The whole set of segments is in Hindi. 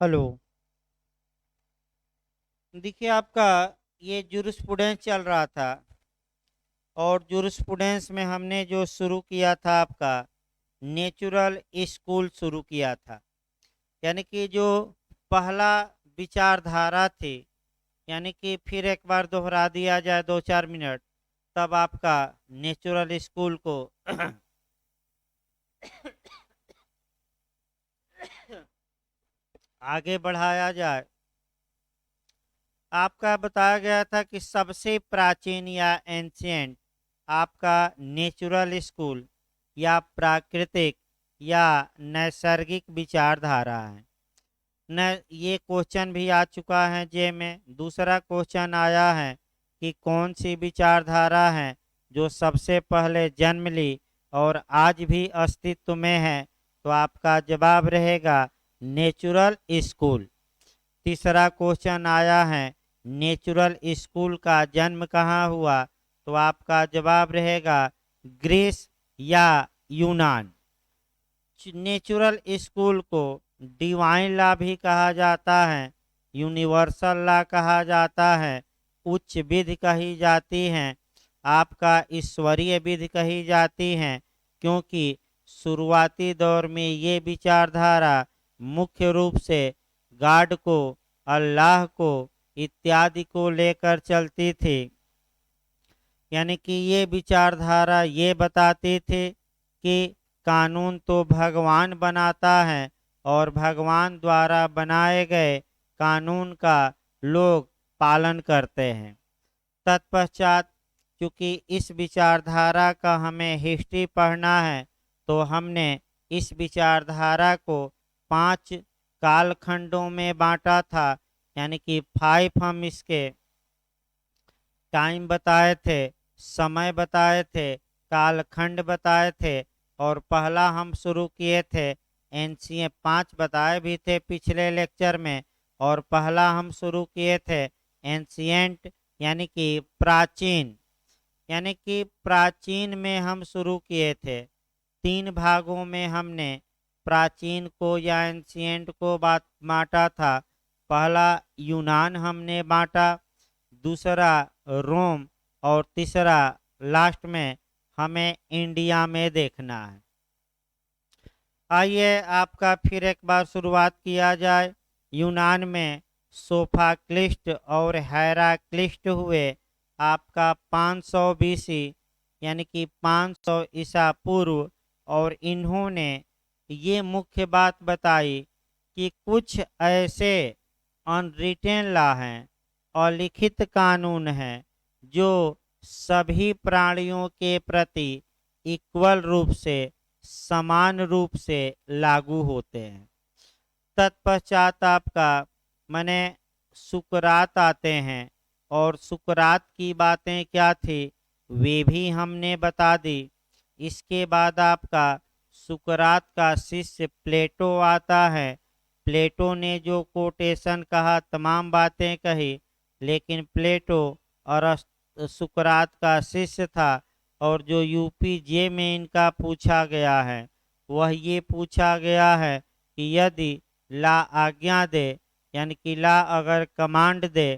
हेलो। देखिए आपका ये जूरिस्प्रूडेंस चल रहा था और जूरिस्प्रूडेंस में हमने जो शुरू किया था आपका नेचुरल स्कूल शुरू किया था। यानी कि जो पहला विचारधारा थी, यानी कि फिर एक बार दोहरा दिया जाए 2-4 मिनट, तब आपका नेचुरल स्कूल को आगे बढ़ाया जाए। आपका बताया गया था कि सबसे प्राचीन या एंशियंट आपका नेचुरल स्कूल या प्राकृतिक या नैसर्गिक विचारधारा है। न ये क्वेश्चन भी आ चुका है जे में। दूसरा क्वेश्चन आया है कि कौन सी विचारधारा है जो सबसे पहले जन्म ली और आज भी अस्तित्व में है, तो आपका जवाब रहेगा नेचुरल स्कूल। तीसरा क्वेश्चन आया है नेचुरल स्कूल का जन्म कहाँ हुआ, तो आपका जवाब रहेगा ग्रीस या यूनान। नेचुरल स्कूल को डिवाइन लॉ भी कहा जाता है, यूनिवर्सल लॉ कहा जाता है, उच्च विधि कही जाती है, आपका ईश्वरीय विधि कही जाती है, क्योंकि शुरुआती दौर में ये विचारधारा मुख्य रूप से गॉड को, अल्लाह को इत्यादि को लेकर चलती थी। यानी कि ये विचारधारा ये बताते थे कि कानून तो भगवान बनाता है और भगवान द्वारा बनाए गए कानून का लोग पालन करते हैं। तत्पश्चात चूंकि इस विचारधारा का हमें हिस्ट्री पढ़ना है, तो हमने इस विचारधारा को 5 कालखंडों में बांटा था। यानी कि 5 हम इसके टाइम बताए थे, समय बताए थे, कालखंड बताए थे। और पहला हम शुरू किए थे एनसीए, 5 बताए भी थे पिछले लेक्चर में। और पहला हम शुरू किए थे एंशियंट, यानी कि प्राचीन। यानी कि प्राचीन में हम शुरू किए थे। 3 भागों में हमने प्राचीन को या एंशियंट को बांटा था। पहला यूनान हमने बांटा, दूसरा रोम, और तीसरा लास्ट में हमें इंडिया में देखना है। आइए आपका फिर एक बार शुरुआत किया जाए। यूनान में सोफाक्लिस्ट और हेराक्लिस्ट हुए आपका 500 बीसी, यानी कि 500 ईसा पूर्व। और इन्होंने ये मुख्य बात बताई कि कुछ ऐसे अनरिटेन लॉ हैं, अलिखित कानून हैं, जो सभी प्राणियों के प्रति इक्वल रूप से, समान रूप से लागू होते हैं। तत्पश्चात आपका मने सुकरात आते हैं, और सुकरात की बातें क्या थी वे भी हमने बता दी। इसके बाद आपका सुकरात का शिष्य प्लेटो आता है। प्लेटो ने जो कोटेशन कहा, तमाम बातें कही, लेकिन प्लेटो और सुकरात का शिष्य था। और जो यूपी जे में इनका पूछा गया है, वह ये पूछा गया है कि यदि ला आज्ञा दे, यानी कि ला अगर कमांड दे,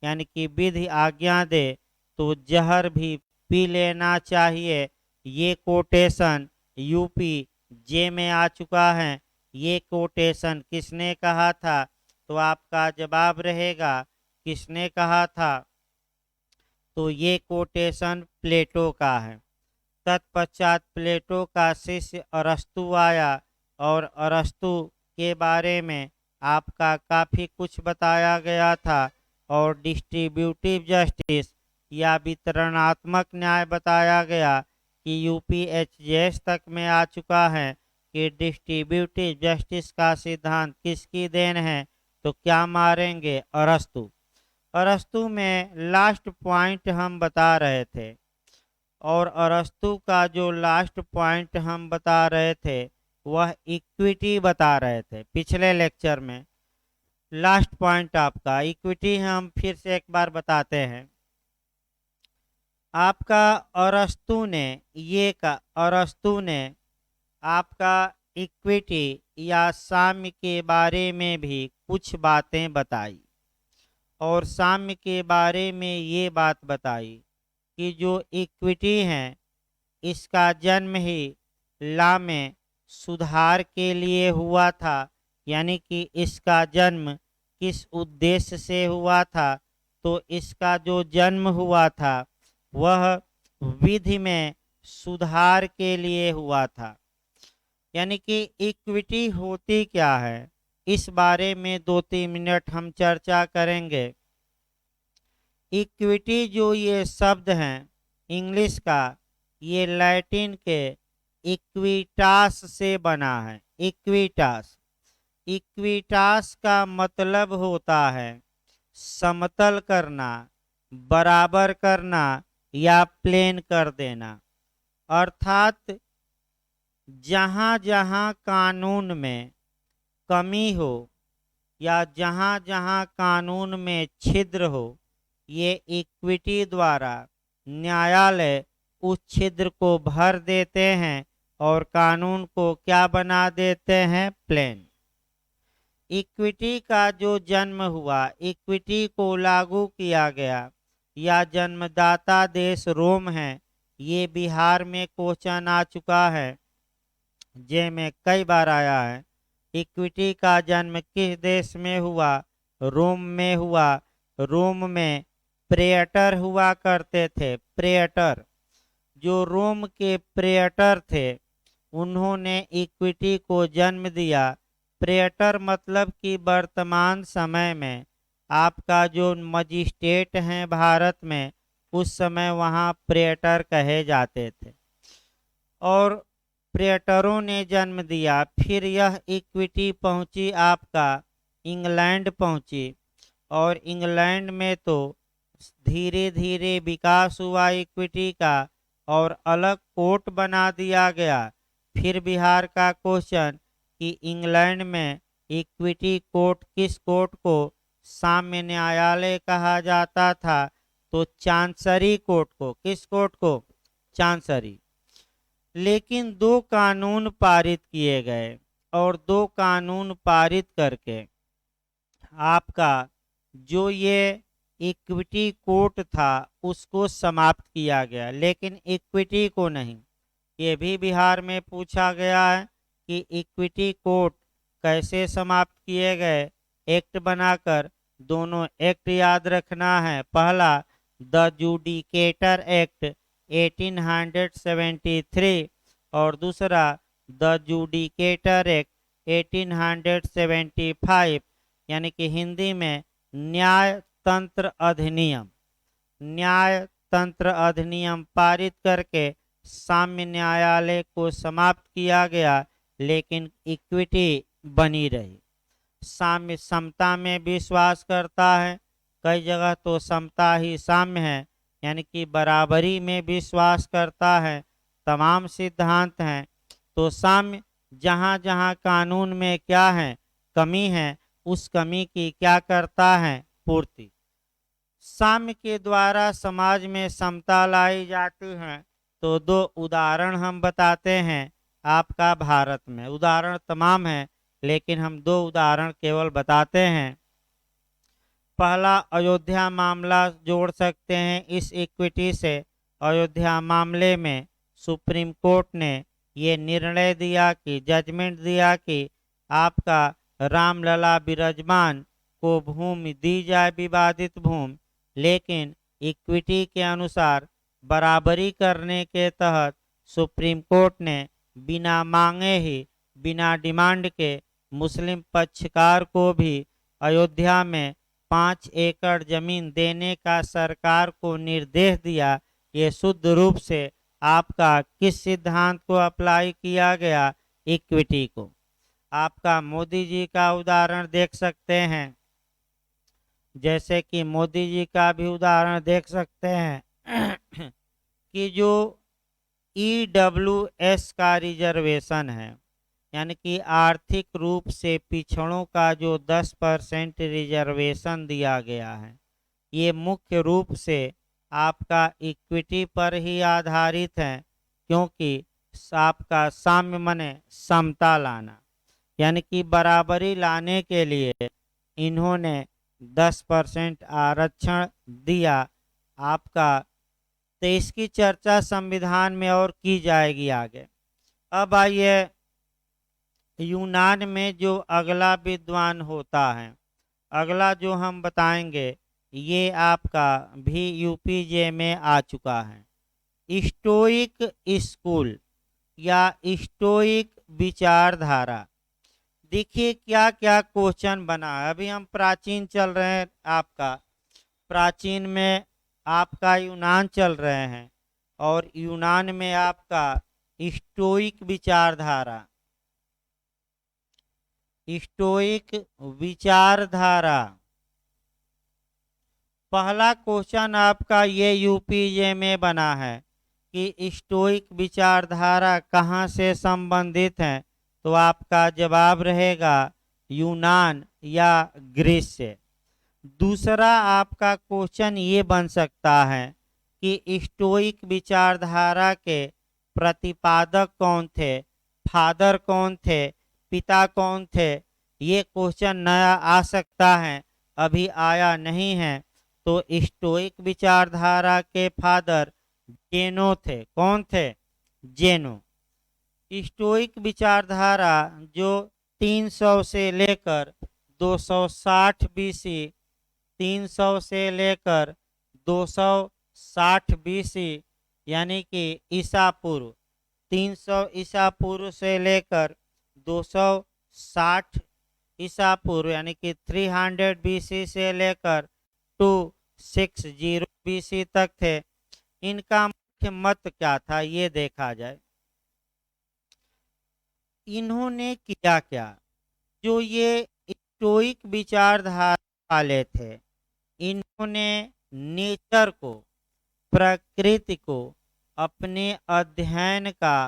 यानी कि विधि आज्ञा दे, तो जहर भी पी लेना चाहिए। ये कोटेशन यूपी जे में आ चुका है। ये कोटेशन किसने कहा था, तो आपका जवाब रहेगा किसने कहा था, तो ये कोटेशन प्लेटो का है। तत्पश्चात प्लेटो का शिष्य अरस्तु आया, और अरस्तु के बारे में आपका काफ़ी कुछ बताया गया था। और डिस्ट्रीब्यूटिव जस्टिस या वितरणात्मक न्याय बताया गया कि यूपीएचजेएस तक में आ चुका है कि डिस्ट्रीब्यूटिव जस्टिस का सिद्धांत किसकी देन है, तो क्या मारेंगे अरस्तु। अरस्तु में लास्ट पॉइंट हम बता रहे थे, और अरस्तु का जो लास्ट पॉइंट हम बता रहे थे वह इक्विटी बता रहे थे पिछले लेक्चर में। लास्ट पॉइंट आपका इक्विटी है, हम फिर से एक बार बताते हैं। आपका अरस्तु ने आपका इक्विटी या साम्य के बारे में भी कुछ बातें बताई और साम्य के बारे में ये बात बताई कि जो इक्विटी है इसका जन्म ही लॉ में सुधार के लिए हुआ था, यानी कि इसका जन्म किस उद्देश्य से हुआ था, तो इसका जो जन्म हुआ था वह विधि में सुधार के लिए हुआ था। यानी कि इक्विटी होती क्या है, इस बारे में 2-3 मिनट हम चर्चा करेंगे। इक्विटी जो ये शब्द हैं इंग्लिश का, ये लैटिन के इक्विटास से बना है। इक्विटास, इक्विटास का मतलब होता है समतल करना, बराबर करना या प्लेन कर देना। अर्थात जहाँ जहाँ कानून में कमी हो या जहाँ जहाँ कानून में छिद्र हो, ये इक्विटी द्वारा न्यायालय उस छिद्र को भर देते हैं और कानून को क्या बना देते हैं, प्लेन। इक्विटी का जो जन्म हुआ, इक्विटी को लागू किया गया, या जन्मदाता देश रोम है। ये बिहार में क्वेश्चन आ चुका है, जे में कई बार आया है। इक्विटी का जन्म किस देश में हुआ, रोम में हुआ। रोम में प्रेटर हुआ करते थे, प्रेटर। जो रोम के प्रेटर थे उन्होंने इक्विटी को जन्म दिया। प्रेटर मतलब कि वर्तमान समय में आपका जो मजिस्ट्रेट हैं भारत में, उस समय वहाँ प्रेटर कहे जाते थे और प्रेटरों ने जन्म दिया। फिर यह इक्विटी पहुँची आपका इंग्लैंड पहुँची और इंग्लैंड में तो धीरे धीरे विकास हुआ इक्विटी का और अलग कोर्ट बना दिया गया। फिर बिहार का क्वेश्चन कि इंग्लैंड में इक्विटी कोर्ट किस कोर्ट को साम्य न्यायालय कहा जाता था, तो चांसरी कोर्ट को। किस कोर्ट को, चांसरी। लेकिन 2 कानून पारित किए गए और 2 कानून पारित करके आपका जो ये इक्विटी कोर्ट था उसको समाप्त किया गया, लेकिन इक्विटी को नहीं। ये भी बिहार में पूछा गया है कि इक्विटी कोर्ट कैसे समाप्त किए गए। एक्ट बनाकर, दोनों एक्ट याद रखना है। पहला द जुडिकेटर एक्ट 1873 और दूसरा द जुडिकेटर एक्ट 1875, यानी कि हिंदी में न्याय तंत्र अधिनियम। न्याय तंत्र अधिनियम पारित करके साम्य न्यायालय को समाप्त किया गया, लेकिन इक्विटी बनी रही। साम्य समता में विश्वास करता है, कई जगह तो समता ही साम्य है, यानी कि बराबरी में विश्वास करता है। तमाम सिद्धांत हैं। तो साम्य जहाँ जहाँ कानून में क्या है, कमी है, उस कमी की क्या करता है, पूर्ति। साम्य के द्वारा समाज में समता लाई जाती है। तो 2 उदाहरण हम बताते हैं आपका भारत में। उदाहरण तमाम है, लेकिन हम 2 उदाहरण केवल बताते हैं। पहला अयोध्या मामला जोड़ सकते हैं इस इक्विटी से। अयोध्या मामले में सुप्रीम कोर्ट ने ये निर्णय दिया कि, जजमेंट दिया कि आपका रामलला विराजमान को भूमि दी जाए, विवादित भूमि, लेकिन इक्विटी के अनुसार बराबरी करने के तहत सुप्रीम कोर्ट ने बिना मांगे ही, बिना डिमांड के मुस्लिम पक्षकार को भी अयोध्या में 5 एकड़ जमीन देने का सरकार को निर्देश दिया। ये शुद्ध रूप से आपका किस सिद्धांत को अप्लाई किया गया, इक्विटी को। आपका मोदी जी का उदाहरण देख सकते हैं, जैसे कि मोदी जी का भी उदाहरण देख सकते हैं कि जो EWS का रिजर्वेशन है, यानी कि आर्थिक रूप से पिछड़ों का जो 10% रिजर्वेशन दिया गया है, ये मुख्य रूप से आपका इक्विटी पर ही आधारित है। क्योंकि आपका साम्य मने समता लाना, यानी कि बराबरी लाने के लिए इन्होंने 10% आरक्षण दिया आपका। तो इसकी चर्चा संविधान में और की जाएगी आगे। अब आइए यूनान में जो अगला विद्वान होता है, अगला जो हम बताएंगे ये आपका भी यूपीजे में आ चुका है। स्टोइक स्कूल या स्टोइक विचारधारा। देखिए क्या क्या क्वेश्चन बना है। अभी हम प्राचीन चल रहे हैं, आपका प्राचीन में आपका यूनान चल रहे हैं और यूनान में आपका स्टोइक विचारधारा, स्टोइक विचारधारा। पहला क्वेश्चन आपका ये यूपीजे में बना है कि स्टोइक विचारधारा कहाँ से संबंधित है, तो आपका जवाब रहेगा यूनान या ग्रीस से। दूसरा आपका क्वेश्चन ये बन सकता है कि स्टोइक विचारधारा के प्रतिपादक कौन थे, फादर कौन थे, पिता कौन थे। ये क्वेश्चन नया आ सकता है, अभी आया नहीं है। तो स्टोइक विचारधारा के फादर जेनो थे। कौन थे? जेनो। स्टोइक विचारधारा जो 300 से लेकर 260 बीसी, 300 से लेकर 260 बीसी यानी कि ईसा पूर्व, 300 ईसा पूर्व से लेकर 260 ईसा पूर्व यानी कि 300 बीसी से लेकर 260 बीसी तक थे। इनका मुख्य मत क्या था ये देखा जाए। इन्होंने किया क्या, जो ये स्टोइक विचारधारा वाले थे, इन्होंने नेचर को, प्रकृति को अपने अध्ययन का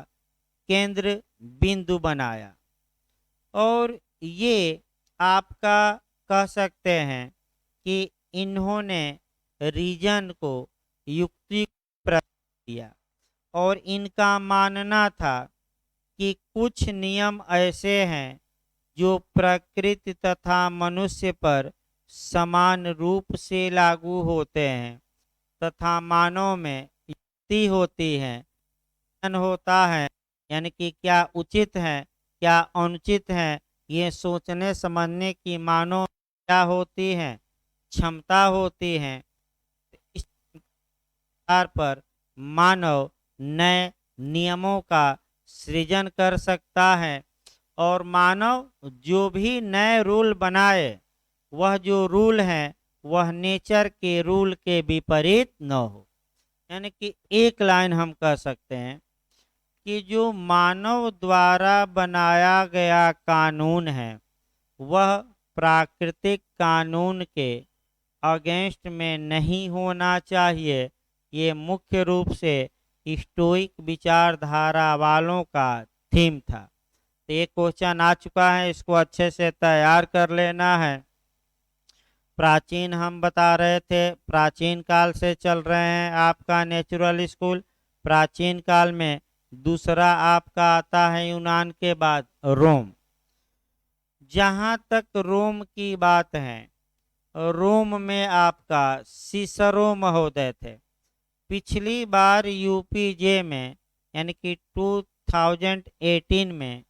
केंद्र बिंदु बनाया और ये आपका कह सकते हैं कि इन्होंने रीजन को, युक्ति प्रकट किया और इनका मानना था कि कुछ नियम ऐसे हैं जो प्रकृति तथा मनुष्य पर समान रूप से लागू होते हैं तथा मानव में युक्ति होती है, होता है, यानी कि क्या उचित है क्या अनुचित है, ये सोचने समझने की मानव क्या होती है, क्षमता होती है। इस आधार पर मानव नए नियमों का सृजन कर सकता है और मानव जो भी नए रूल बनाए, वह जो रूल है वह नेचर के रूल के विपरीत न हो। यानी कि एक लाइन हम कह सकते हैं कि जो मानव द्वारा बनाया गया कानून है वह प्राकृतिक कानून के अगेंस्ट में नहीं होना चाहिए। ये मुख्य रूप से स्टोइक विचारधारा वालों का थीम था। तो ये क्वेश्चन आ चुका है, इसको अच्छे से तैयार कर लेना है। प्राचीन हम बता रहे थे, प्राचीन काल से चल रहे हैं आपका नेचुरल स्कूल। प्राचीन काल में दूसरा आपका आता है यूनान के बाद रोम। जहाँ तक रोम की बात है, रोम में आपका सिसरो महोदय थे। पिछली बार यूपीजे में यानी कि 2018 में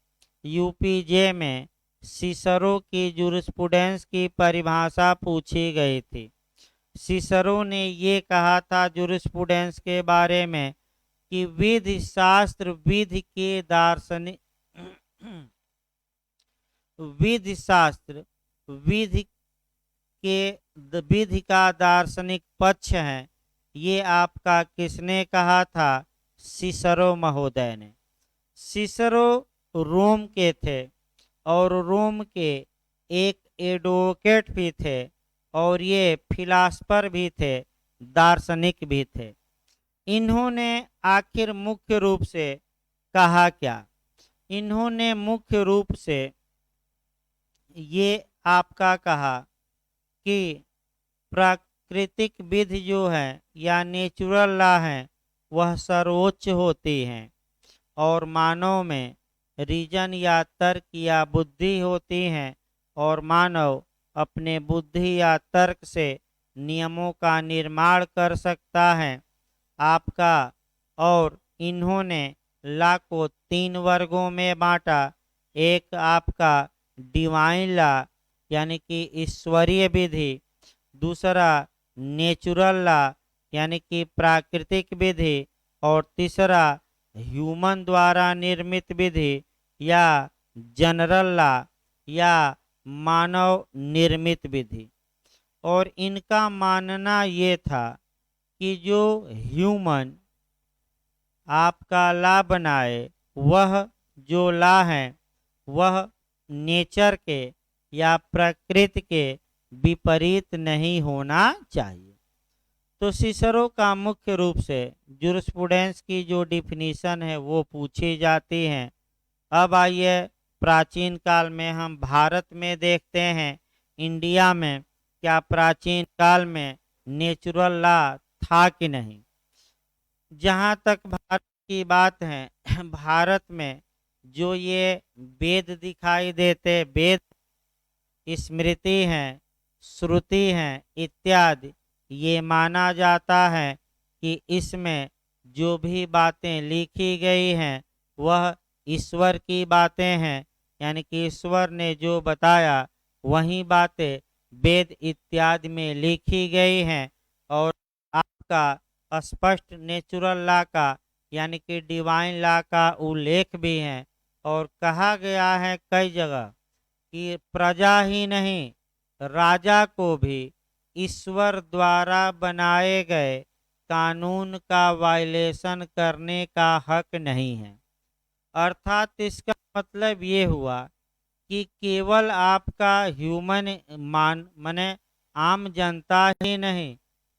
यूपीजे में सिसरो की जूरिस्प्रूडेंस की परिभाषा पूछी गई थी। सिसरो ने ये कहा था जूरिस्प्रूडेंस के बारे में कि विधि शास्त्र विधि के दार्शनिक विधि शास्त्र विधि के विधि का दार्शनिक पक्ष है। ये आपका किसने कहा था? सिसरो महोदय ने। सिसरो रोम के थे और रोम के एक एडवोकेट भी थे और ये फिलासफर भी थे, दार्शनिक भी थे। इन्होंने आखिर मुख्य रूप से कहा क्या? इन्होंने मुख्य रूप से ये आपका कहा कि प्राकृतिक विधि जो है या नेचुरल लॉ है वह सर्वोच्च होती हैं और मानव में रीजन या तर्क या बुद्धि होती हैं और मानव अपने बुद्धि या तर्क से नियमों का निर्माण कर सकता है आपका। और इन्होंने ला को 3 वर्गों में बांटा। एक आपका डिवाइन ला यानी कि ईश्वरीय विधि, दूसरा नेचुरल ला यानी कि प्राकृतिक विधि, और तीसरा ह्यूमन द्वारा निर्मित विधि या जनरल ला या मानव निर्मित विधि। और इनका मानना ये था कि जो ह्यूमन आपका ला बनाए वह जो ला है वह नेचर के या प्रकृति के विपरीत नहीं होना चाहिए। तो सिसरो का मुख्य रूप से जुरिस्प्रूडेंस की जो डिफिनीशन है वो पूछी जाती है। अब आइए प्राचीन काल में हम भारत में देखते हैं, इंडिया में क्या प्राचीन काल में नेचुरल लॉ था कि नहीं। जहाँ तक भारत की बात है, भारत में जो ये वेद दिखाई देते, वेद स्मृति हैं, श्रुति हैं इत्यादि, ये माना जाता है कि इसमें जो भी बातें लिखी गई हैं वह ईश्वर की बातें हैं, यानी कि ईश्वर ने जो बताया वही बातें वेद इत्यादि में लिखी गई हैं। और आपका स्पष्ट नेचुरल लॉ का यानी कि डिवाइन लॉ का उल्लेख भी है। और कहा गया है कई जगह कि प्रजा ही नहीं, राजा को भी ईश्वर द्वारा बनाए गए कानून का वायलेशन करने का हक नहीं है। अर्थात इसका मतलब ये हुआ कि केवल आपका ह्यूमन माने आम जनता ही नहीं,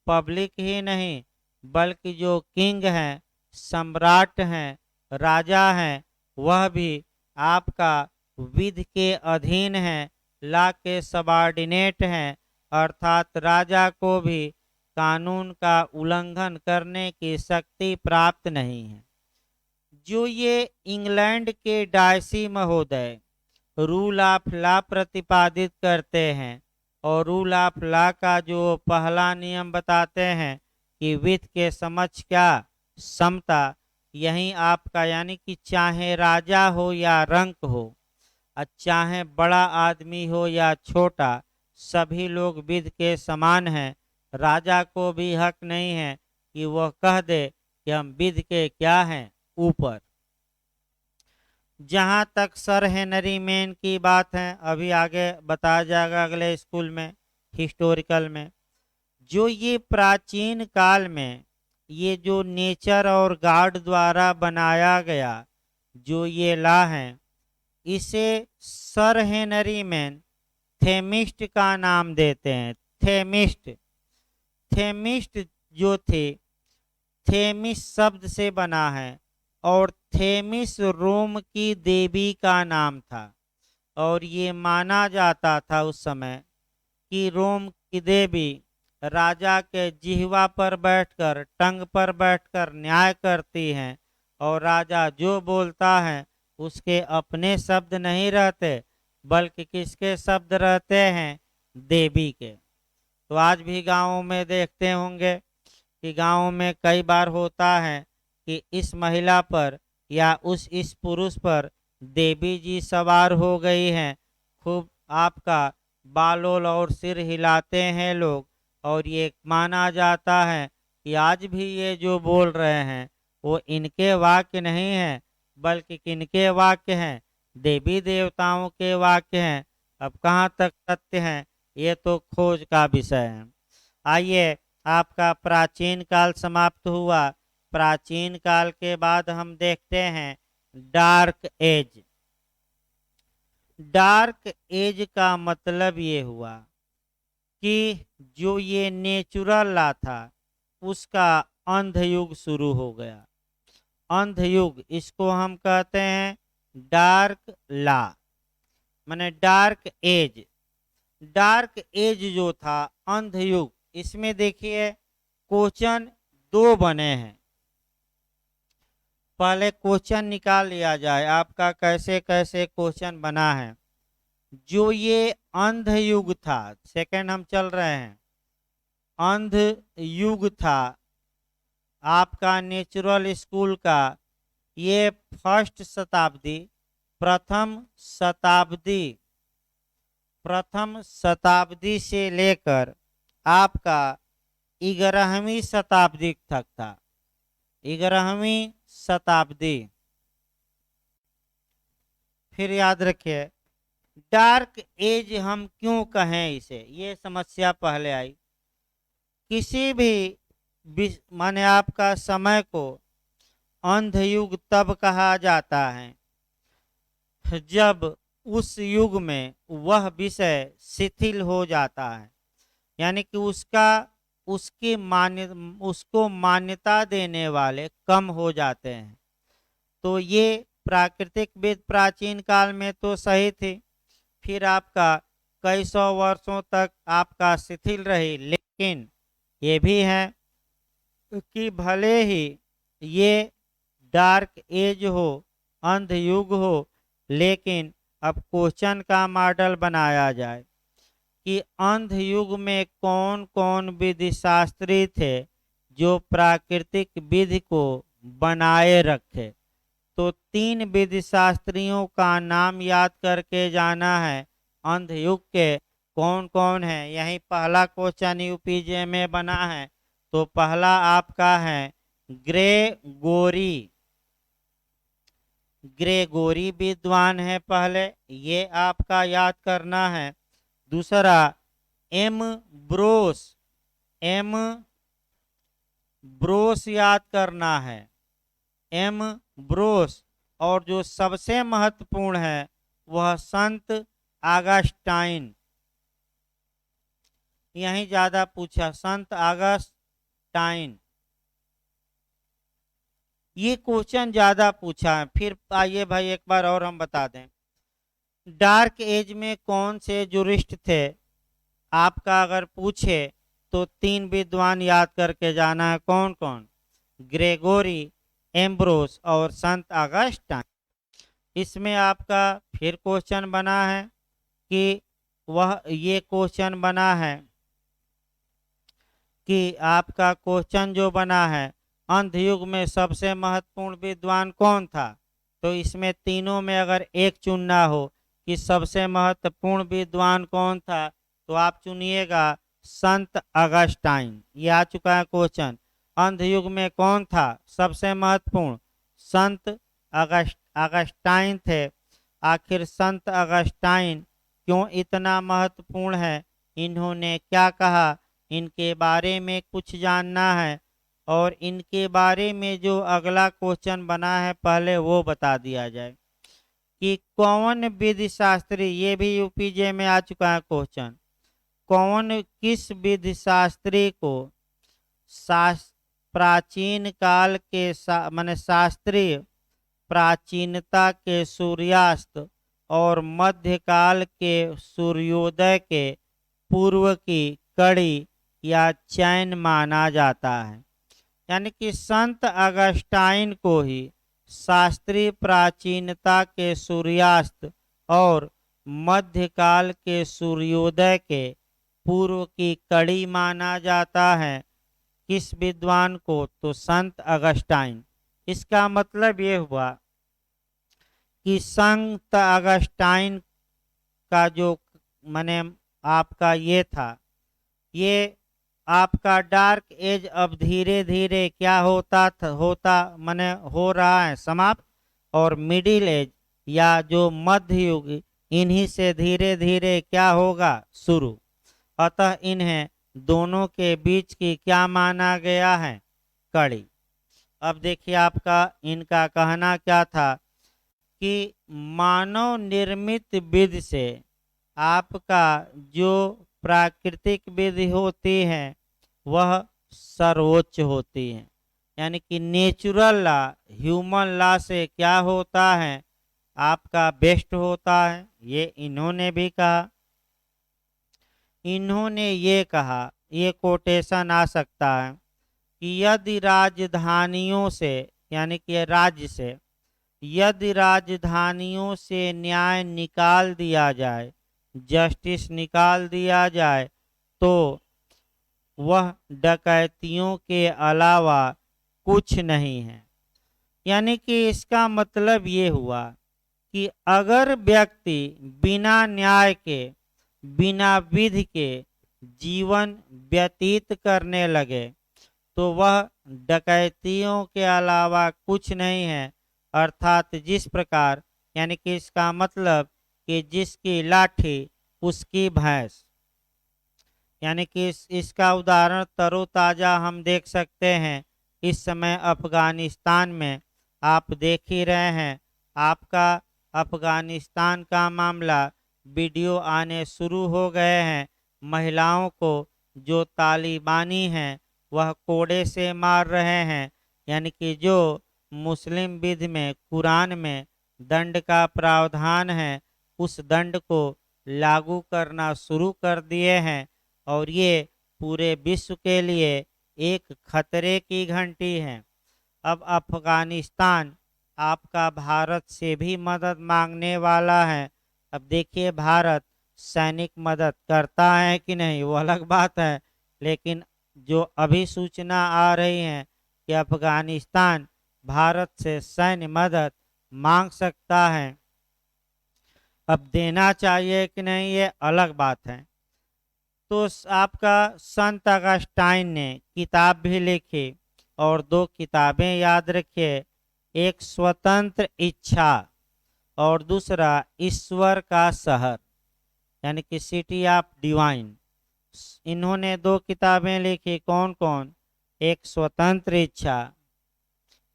पब्लिक ही नहीं, बल्कि जो किंग हैं, सम्राट हैं, राजा हैं, वह भी आपका विधि के अधीन है, लॉ के सबऑर्डिनेट हैं। अर्थात राजा को भी कानून का उल्लंघन करने की शक्ति प्राप्त नहीं है। जो ये इंग्लैंड के डायसी महोदय रूल ऑफ लॉ प्रतिपादित करते हैं और रूल ऑफ लॉ का जो पहला नियम बताते हैं कि विधि के समक्ष क्या समता, यही आपका यानी कि चाहे राजा हो या रंक हो, चाहे बड़ा आदमी हो या छोटा, सभी लोग विधि के समान हैं। राजा को भी हक नहीं है कि वह कह दे कि हम विधि के क्या हैं ऊपर। जहाँ तक सर हेनरी मेन की बात है, अभी आगे बताया जाएगा अगले स्कूल में हिस्टोरिकल में। जो ये प्राचीन काल में ये जो नेचर और गॉड द्वारा बनाया गया जो ये लॉ है, इसे सर हेनरी मैन थेमिस्ट का नाम देते हैं। थेमिस्ट, थेमिस्ट जो थे, थेमिस शब्द से बना है और थेमिस रोम की देवी का नाम था। और ये माना जाता था उस समय कि रोम की देवी राजा के जिह्वा पर बैठकर, टंग पर बैठकर न्याय करती हैं और राजा जो बोलता है उसके अपने शब्द नहीं रहते बल्कि किसके शब्द रहते हैं, देवी के। तो आज भी गाँवों में देखते होंगे कि गाँव में कई बार होता है कि इस महिला पर या इस पुरुष पर देवी जी सवार हो गई हैं। खूब आपका बालोल और सिर हिलाते हैं लोग और ये माना जाता है कि आज भी ये जो बोल रहे हैं वो इनके वाक्य नहीं हैं बल्कि किनके वाक्य हैं, देवी देवताओं के वाक्य हैं। अब कहाँ तक सत्य हैं ये तो खोज का विषय है। आइए, आपका प्राचीन काल समाप्त हुआ। प्राचीन काल के बाद हम देखते हैं डार्क एज। डार्क एज का मतलब ये हुआ कि जो ये नेचुरल लॉ था उसका अंधयुग शुरू हो गया। अंधयुग, इसको हम कहते हैं डार्क लॉ, माने डार्क एज। डार्क एज जो था, अंधयुग, इसमें देखिए क्वेश्चन 2 बने हैं। पहले क्वेश्चन निकाल लिया जाए आपका कैसे कैसे क्वेश्चन बना है। जो ये अंध युग था, सेकंड हम चल रहे हैं, अंध युग था आपका नेचुरल स्कूल का, ये फर्स्ट शताब्दी, प्रथम शताब्दी, प्रथम शताब्दी से लेकर आपका 11वीं शताब्दी तक था। 11वीं शताब्दी। फिर याद रखिए डार्क एज हम क्यों कहें इसे, ये समस्या पहले आई। किसी भी माने आपका समय को अंध युग तब कहा जाता है जब उस युग में वह विषय शिथिल हो जाता है, यानी कि उसको मान्यता देने वाले कम हो जाते हैं। तो ये प्राकृतिक वेद प्राचीन काल में तो सही थी, फिर आपका कई सौ वर्षों तक आपका शिथिल रही, लेकिन ये भी है कि भले ही ये डार्क एज हो, अंध युग हो, लेकिन अब क्वेश्चन का मॉडल बनाया जाए कि अंध युग में कौन कौन विधि शास्त्री थे जो प्राकृतिक विधि को बनाए रखे। तो 3 विधि शास्त्रियों का नाम याद करके जाना है अंध युग के कौन कौन है। यही पहला क्वेश्चन यूपीजे में बना है। तो पहला आपका है ग्रेगोरी। ग्रेगोरी विद्वान है पहले, ये आपका याद करना है। दूसरा एम ब्रोस, एम ब्रोस याद करना है, एम ब्रोस। और जो सबसे महत्वपूर्ण है वह संत आगस्टाइन। यही ज्यादा पूछा, संत आगस्टाइन, ये क्वेश्चन ज्यादा पूछा है। फिर आइए भाई एक बार और हम बता दें डार्क एज में कौन से जुरिस्ट थे। आपका अगर पूछे तो 3 विद्वान याद करके जाना है, कौन कौन, ग्रेगोरी, एम्ब्रोस और संत आगस्टाइन। इसमें आपका फिर क्वेश्चन बना है कि वह ये क्वेश्चन बना है कि आपका क्वेश्चन जो बना है अंध युग में सबसे महत्वपूर्ण विद्वान कौन था। तो इसमें तीनों में अगर एक चुनना हो कि सबसे महत्वपूर्ण विद्वान कौन था, तो आप चुनिएगा संत अगस्टाइन। ये आ चुका है क्वेश्चन, अंध युग में कौन था सबसे महत्वपूर्ण, संत अगस्टाइन थे। आखिर संत अगस्टाइन क्यों इतना महत्वपूर्ण है, इन्होंने क्या कहा, इनके बारे में कुछ जानना है। और इनके बारे में जो अगला क्वेश्चन बना है पहले वो बता दिया जाए कि कौन विधि शास्त्री, ये भी यूपीजे में आ चुका है क्वेश्चन, कौन किस विधि शास्त्री को प्राचीन काल के माने शास्त्रीय प्राचीनता के सूर्यास्त और मध्यकाल के सूर्योदय के पूर्व की कड़ी या चैन माना जाता है। यानी कि संत अगस्टाइन को ही शास्त्रीय प्राचीनता के सूर्यास्त और मध्यकाल के सूर्योदय के पूर्व की कड़ी माना जाता है। किस विद्वान को, तो संत अगस्टाइन। इसका मतलब ये हुआ कि संत अगस्टाइन का जो माने आपका ये था, ये आपका डार्क एज अब धीरे धीरे क्या होता माने हो रहा है समाप्त, और मिडिल एज या जो मध्य युग इन्हीं से धीरे धीरे क्या होगा शुरू। अतः इन्हें दोनों के बीच की क्या माना गया है, कड़ी। अब देखिए आपका इनका कहना क्या था कि मानव निर्मित विधि से आपका जो प्राकृतिक विधि होती है वह सर्वोच्च होती है। यानी कि नेचुरल लॉ, ह्यूमन लॉ से क्या होता है, आपका बेस्ट होता है। ये इन्होंने भी कहा। इन्होंने ये कहा, ये कोटेशन आ सकता है कि यदि राजधानियों से, यानी कि राज्य से, यदि राजधानियों से न्याय निकाल दिया जाए जस्टिस निकाल दिया जाए तो वह डकैतियों के अलावा कुछ नहीं है। यानी कि इसका मतलब ये हुआ कि अगर व्यक्ति बिना न्याय के, बिना विधि के जीवन व्यतीत करने लगे तो वह डकैतियों के अलावा कुछ नहीं है। अर्थात जिस प्रकार, यानी कि इसका मतलब कि जिसकी लाठी उसकी भैंस। यानी कि इसका उदाहरण तरोताजा हम देख सकते हैं। इस समय अफगानिस्तान में आप देख ही रहे हैं, आपका अफगानिस्तान का मामला वीडियो आने शुरू हो गए हैं। महिलाओं को जो तालिबानी हैं वह कोड़े से मार रहे हैं। यानी कि जो मुस्लिम विधि में, कुरान में दंड का प्रावधान है, उस दंड को लागू करना शुरू कर दिए हैं। और ये पूरे विश्व के लिए एक खतरे की घंटी है। अब अफगानिस्तान आपका भारत से भी मदद मांगने वाला है। अब देखिए भारत सैनिक मदद करता है कि नहीं वो अलग बात है, लेकिन जो अभी सूचना आ रही है कि अफगानिस्तान भारत से सैन्य मदद मांग सकता है। अब देना चाहिए कि नहीं ये अलग बात है। तो आपका संत अगस्टाइन ने किताब भी लिखी और दो किताबें याद रखिए, एक स्वतंत्र इच्छा और दूसरा ईश्वर का शहर, यानी कि सिटी ऑफ डिवाइन। इन्होंने दो किताबें लिखी, कौन कौन? एक स्वतंत्र इच्छा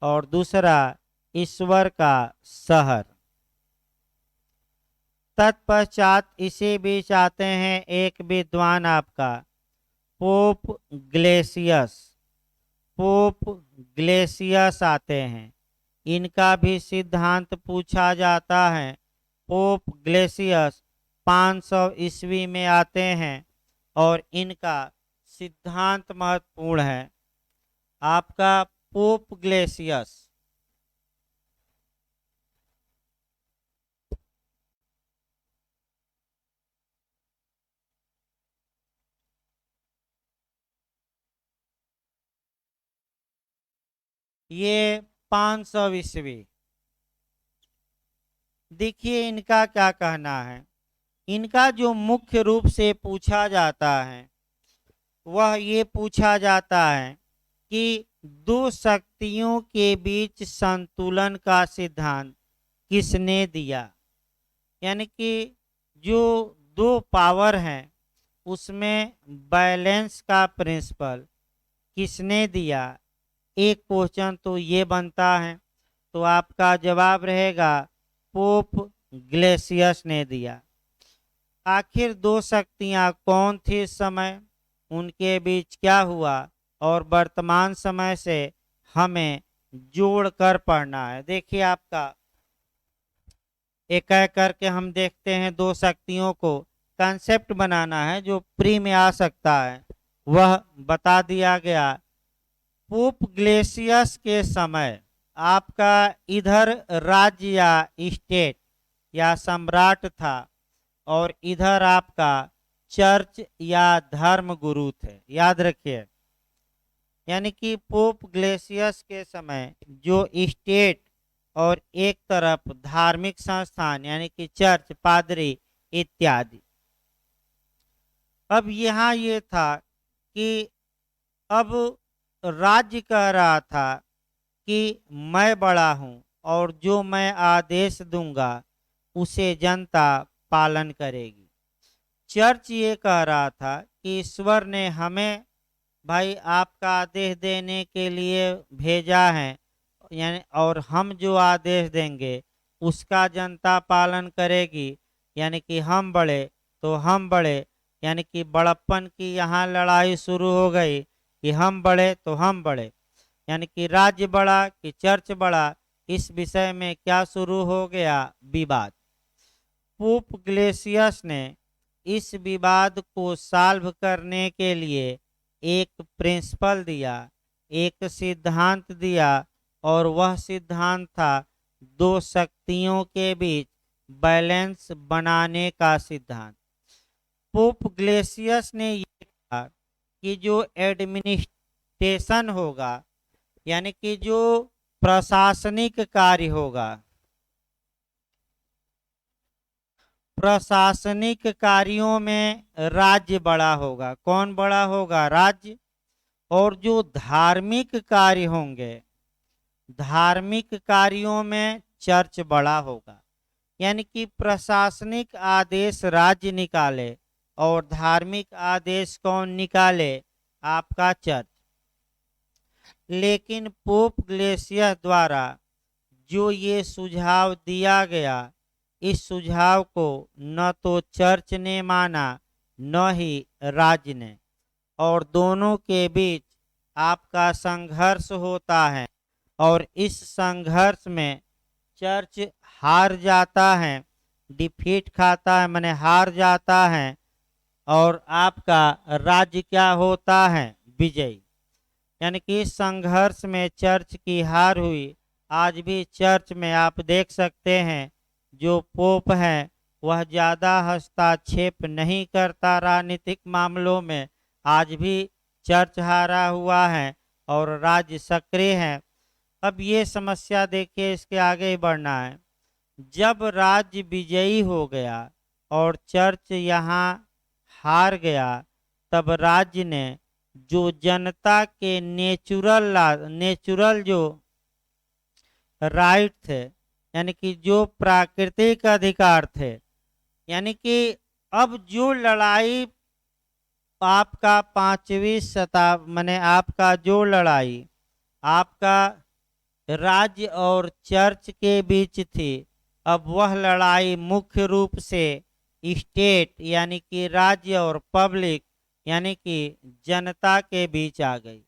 और दूसरा ईश्वर का शहर। तत्पश्चात इसी बीच आते हैं एक विद्वान आपका पोप ग्लेसियस। पोप ग्लेसियस आते हैं, इनका भी सिद्धांत पूछा जाता है। पोप ग्लेसियस 500 ईस्वी में आते हैं और इनका सिद्धांत महत्वपूर्ण है। आपका पोप ग्लेसियस ये 500 ईस्वी। देखिए इनका क्या कहना है। इनका जो मुख्य रूप से पूछा जाता है वह ये पूछा जाता है कि दो शक्तियों के बीच संतुलन का सिद्धांत किसने दिया। यानी कि जो दो पावर हैं उसमें बैलेंस का प्रिंसिपल किसने दिया। एक क्वेश्चन तो ये बनता है, तो आपका जवाब रहेगा पोप ग्लेसियस ने दिया। आखिर दो शक्तियां कौन थी इस समय, उनके बीच क्या हुआ और वर्तमान समय से हमें जोड़ कर पढ़ना है। देखिए आपका एक एक करके हम देखते हैं, दो शक्तियों को कंसेप्ट बनाना है जो प्री में आ सकता है वह बता दिया गया। पोप ग्लेसियस के समय आपका इधर राज्य या स्टेट या सम्राट था और इधर आपका चर्च या धर्म गुरु थे, याद रखिए। यानी कि पोप ग्लेसियस के समय जो स्टेट और एक तरफ धार्मिक संस्थान यानी कि चर्च, पादरी इत्यादि। अब यहाँ ये था कि अब राज्य कह रहा था कि मैं बड़ा हूँ और जो मैं आदेश दूंगा उसे जनता पालन करेगी। चर्च ये कह रहा था कि ईश्वर ने हमें भाई आपका आदेश देने के लिए भेजा है, यानी और हम जो आदेश देंगे उसका जनता पालन करेगी। यानी कि हम बड़े तो हम बड़े, यानी कि बड़प्पन की यहाँ लड़ाई शुरू हो गई कि हम बड़े तो हम बड़े, यानी कि राज्य बड़ा कि चर्च बड़ा, इस विषय में क्या शुरू हो गया, विवाद। पोप ग्लेसियस ने इस विवाद को सॉल्व करने के लिए एक प्रिंसिपल दिया, एक सिद्धांत दिया और वह सिद्धांत था दो शक्तियों के बीच बैलेंस बनाने का सिद्धांत। पोप ग्लेसियस ने ये कहा कि जो एडमिनिस्ट्रेशन होगा, यानी कि जो प्रशासनिक कार्य होगा, प्रशासनिक कार्यों में राज्य बड़ा होगा। कौन बड़ा होगा? राज्य। और जो धार्मिक कार्य होंगे, धार्मिक कार्यों में चर्च बड़ा होगा। यानी कि प्रशासनिक आदेश राज्य निकाले और धार्मिक आदेश कौन निकाले? आपका चर्च। लेकिन पोप ग्लेसियस द्वारा जो ये सुझाव दिया गया, इस सुझाव को न तो चर्च ने माना न ही राज्य ने, और दोनों के बीच आपका संघर्ष होता है। और इस संघर्ष में चर्च हार जाता है, डिफीट खाता है, माने हार जाता है, और आपका राज्य क्या होता है? विजयी। यानी कि इस संघर्ष में चर्च की हार हुई। आज भी चर्च में आप देख सकते हैं जो पोप है वह ज़्यादा हस्तक्षेप नहीं करता राजनीतिक मामलों में। आज भी चर्च हारा हुआ है और राज्य सक्रिय है। अब ये समस्या देखिए, इसके आगे ही बढ़ना है। जब राज्य विजयी हो गया और चर्च यहाँ हार गया, तब राज्य ने जो जनता के नेचुरल जो राइट थे, यानी कि जो प्राकृतिक अधिकार थे, यानी कि अब जो लड़ाई आपका 5वीं शताब्दी, माने आपका जो लड़ाई आपका राज्य और चर्च के बीच थी, अब वह लड़ाई मुख्य रूप से स्टेट यानी कि राज्य और पब्लिक यानी कि जनता के बीच आ गई।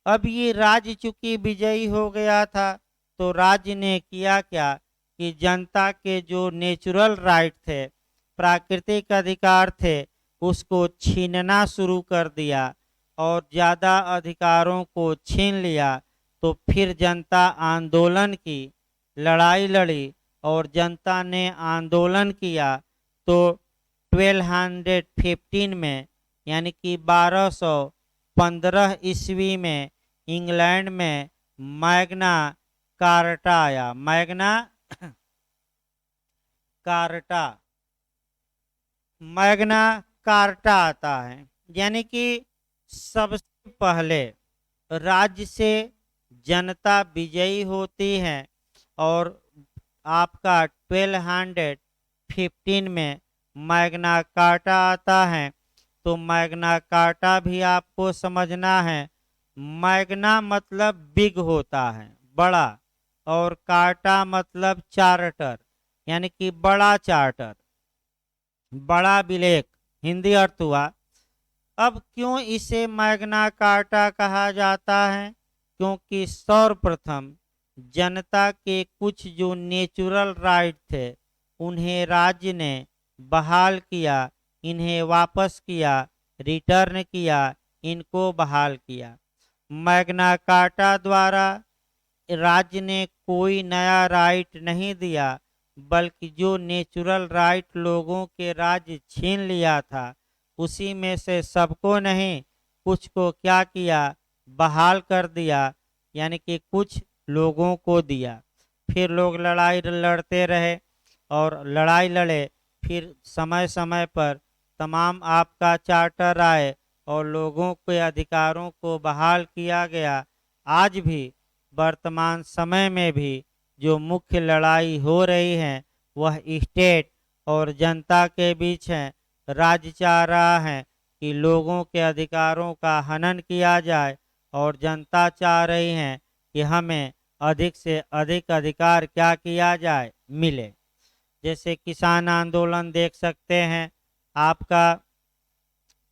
अब ये राज्य चूंकि विजयी हो गया था, तो राज्य ने किया क्या कि जनता के जो नेचुरल राइट थे, प्राकृतिक अधिकार थे, उसको छीनना शुरू कर दिया और ज़्यादा अधिकारों को छीन लिया। तो फिर जनता आंदोलन की, लड़ाई लड़ी और जनता ने आंदोलन किया। तो 1215 में यानी कि 1215 ईस्वी में इंग्लैंड में मैग्ना कार्टा आया। मैग्ना कार्टा, मैग्ना कार्टा आता है, यानी कि सबसे पहले राज्य से जनता विजयी होती है। और आपका 1215 में मैग्ना कार्टा आता है। तो मैग्ना कार्टा भी आपको समझना है। मैग्ना मतलब बिग होता है, बड़ा, और कार्टा मतलब चार्टर, यानी कि बड़ा चार्टर, बड़ा विलेख, हिंदी अर्थ हुआ। अब क्यों इसे मैग्ना कार्टा कहा जाता है? क्योंकि सर्वप्रथम जनता के कुछ जो नेचुरल राइट थे उन्हें राज्य ने बहाल किया, इन्हें वापस किया, रिटर्न किया, इनको बहाल किया। मैग्ना कार्टा द्वारा राज्य ने कोई नया राइट नहीं दिया, बल्कि जो नेचुरल राइट लोगों के राज्य छीन लिया था उसी में से सबको नहीं, कुछ को क्या किया? बहाल कर दिया, यानी कि कुछ लोगों को दिया। फिर लोग लड़ाई लड़ते रहे और लड़ाई लड़े, फिर समय समय पर तमाम आपका चार्टर आए और लोगों के अधिकारों को बहाल किया गया। आज भी वर्तमान समय में भी जो मुख्य लड़ाई हो रही है वह स्टेट और जनता के बीच है। राज्य चाह रहा है कि लोगों के अधिकारों का हनन किया जाए और जनता चाह रही है कि हमें अधिक से अधिक अधिकार क्या किया जाए? मिले। जैसे किसान आंदोलन देख सकते हैं, आपका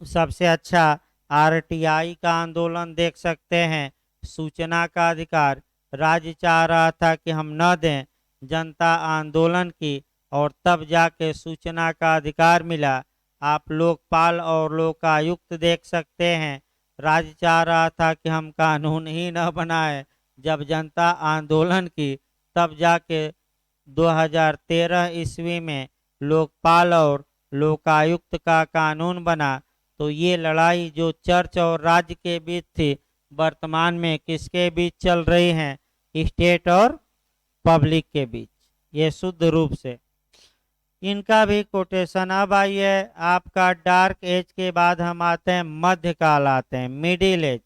सबसे अच्छा आरटीआई का आंदोलन देख सकते हैं। सूचना का अधिकार राज्य चाह रहा था कि हम न दें, जनता आंदोलन की और तब जाके सूचना का अधिकार मिला। आप लोकपाल और लोकायुक्त देख सकते हैं, राज्य चाह रहा था कि हम कानून ही न बनाए, जब जनता आंदोलन की तब जाके 2013 ईस्वी में लोकपाल और लोकायुक्त का कानून बना, तो ये लड़ाई जो चर्च और राज्य के बीच थी, वर्तमान में किसके बीच चल रही है? स्टेट और पब्लिक के बीच। ये शुद्ध रूप से इनका भी कोटेशन। अब आइए आपका डार्क एज के बाद हम आते हैं मध्यकाल, आते हैं मिडिल एज।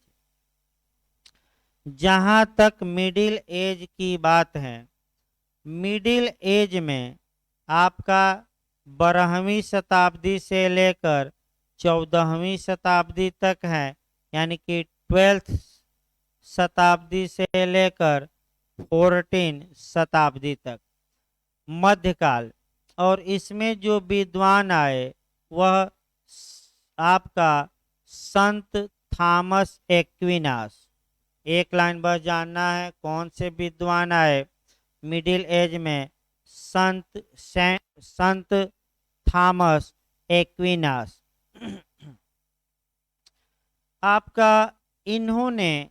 जहां तक मिडिल एज की बात है, मिडिल एज में आपका 12वीं शताब्दी से लेकर 14वीं शताब्दी तक है, यानी कि 12th शताब्दी से लेकर 14 शताब्दी तक मध्यकाल। और इसमें जो विद्वान आए वह आपका संत थॉमस एक्विनास। एक लाइन बस जानना है, कौन से विद्वान आए मिडिल एज में? संत थॉमस एक्विनास। आपका इन्होंने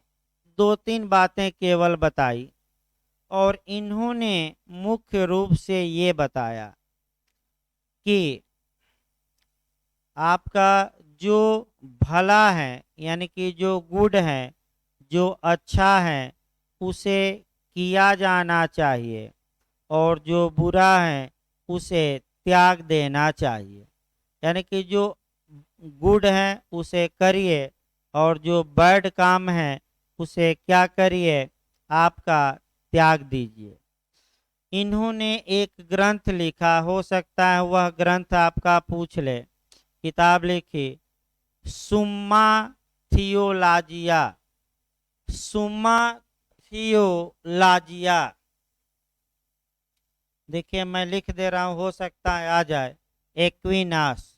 दो तीन बातें केवल बताई, और इन्होंने मुख्य रूप से ये बताया कि आपका जो भला है, यानी कि जो गुड है, जो अच्छा है, उसे किया जाना चाहिए, और जो बुरा है उसे त्याग देना चाहिए। यानी कि जो गुड है उसे करिए, और जो बैड काम है उसे क्या करिए? आपका त्याग दीजिए। इन्होंने एक ग्रंथ लिखा, हो सकता है वह ग्रंथ आपका पूछ ले, किताब लिखी सुम्मा थियोलॉजिया। सुम्मा थियोलॉजिया, देखिए मैं लिख दे रहा हूं, हो सकता है आ जाए। एक्विनास।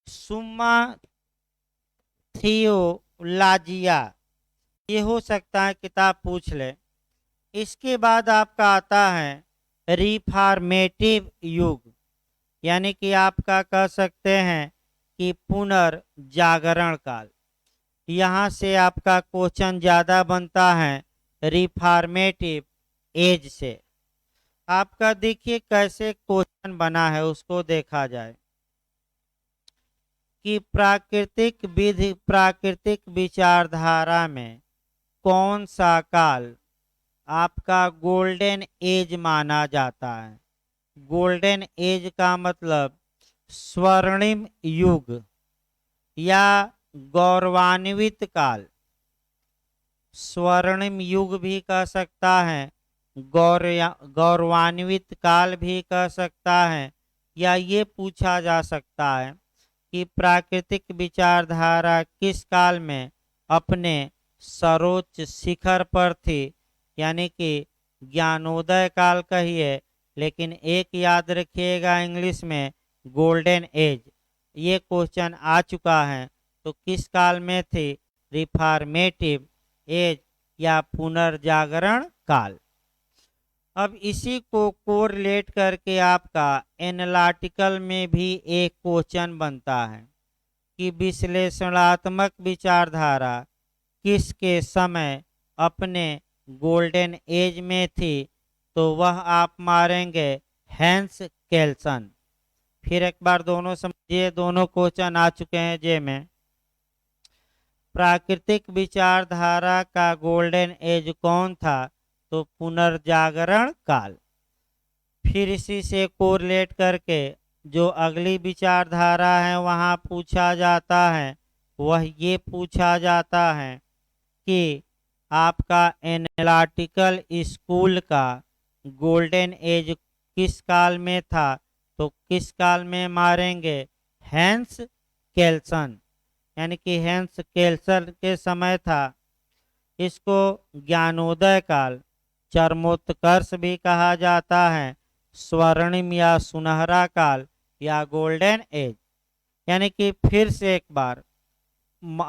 सुम्मा थियोलॉजिया, ये हो सकता है किताब पूछ ले। इसके बाद आपका आता है रिफॉर्मेटिव युग, यानी कि आपका कह सकते हैं कि पुनर्जागरण काल। यहाँ से आपका क्वेश्चन ज़्यादा बनता है रिफॉर्मेटिव एज से। आपका देखिए कैसे क्वेश्चन बना है, उसको देखा जाए कि प्राकृतिक विचारधारा में कौन सा काल आपका गोल्डन एज माना जाता है? गोल्डन एज का मतलब स्वर्णिम युग या गौरवान्वित काल। स्वर्णिम युग भी कह सकता है, गौरवान्वित काल भी कह सकता है, या ये पूछा जा सकता है कि प्राकृतिक विचारधारा किस काल में अपने सर्वोच्च शिखर पर थी, यानी कि ज्ञानोदय काल कहिए, लेकिन एक याद रखिएगा इंग्लिश में गोल्डन एज। ये क्वेश्चन आ चुका है, तो किस काल में थी? रिफॉर्मेटिव एज या पुनर्जागरण काल। अब इसी को कोरिलेट करके आपका एनालिटिकल में भी एक क्वेश्चन बनता है कि विश्लेषणात्मक विचारधारा किसके समय अपने गोल्डन एज में थी? तो वह आप मारेंगे हैंस केल्सन। फिर एक बार दोनों समझिए, दोनों क्वेश्चन आ चुके हैं जे में। प्राकृतिक विचारधारा का गोल्डन एज कौन था? तो पुनर्जागरण काल। फिर इसी से कोरिलेट करके जो अगली विचारधारा है वहाँ पूछा जाता है, वह ये पूछा जाता है कि आपका एनालिटिकल स्कूल का गोल्डन एज किस काल में था? तो किस काल में मारेंगे? हैंस केल्सन, यानी कि हैंस केल्सन के समय था। इसको ज्ञानोदय काल, चरमोत्कर्ष भी कहा जाता है, स्वर्णिम या सुनहरा काल या गोल्डन एज। यानी कि फिर से एक बार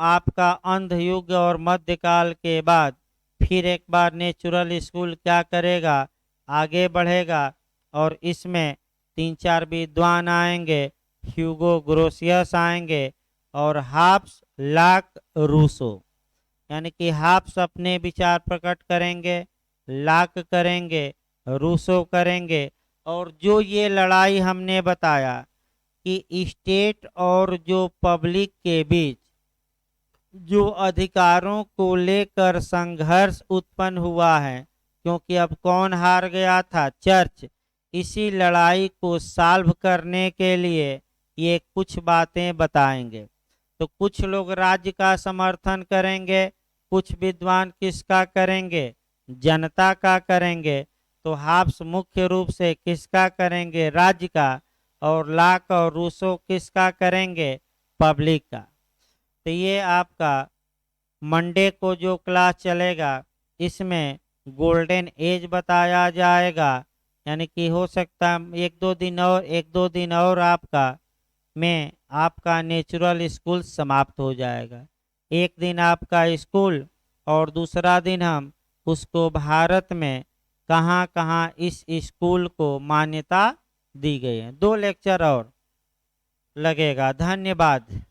आपका अंध युग और मध्यकाल के बाद फिर एक बार नेचुरल स्कूल क्या करेगा? आगे बढ़ेगा, और इसमें 3-4 विद्वान आएंगे, ह्यूगो ग्रोसियस आएंगे और हाब्स, लाक, रूसो। यानी कि हाब्स अपने विचार प्रकट करेंगे, लाक करेंगे, रूसो करेंगे। और जो ये लड़ाई हमने बताया कि स्टेट और जो पब्लिक के बीच जो अधिकारों को लेकर संघर्ष उत्पन्न हुआ है, क्योंकि अब कौन हार गया था? चर्च। इसी लड़ाई को सॉल्व करने के लिए ये कुछ बातें बताएंगे। तो कुछ लोग राज्य का समर्थन करेंगे, कुछ विद्वान किसका करेंगे? जनता का करेंगे। तो हाब्स मुख्य रूप से किसका करेंगे? राज्य का। और लाक और रूसो किसका करेंगे? पब्लिक का। तो ये आपका मंडे को जो क्लास चलेगा इसमें गोल्डन एज बताया जाएगा। यानी कि हो सकता है एक दो दिन और आपका में आपका नेचुरल स्कूल समाप्त हो जाएगा। एक दिन आपका स्कूल और दूसरा दिन हम उसको भारत में कहाँ कहाँ इस स्कूल को मान्यता दी गई है। 2 लेक्चर और लगेगा। धन्यवाद।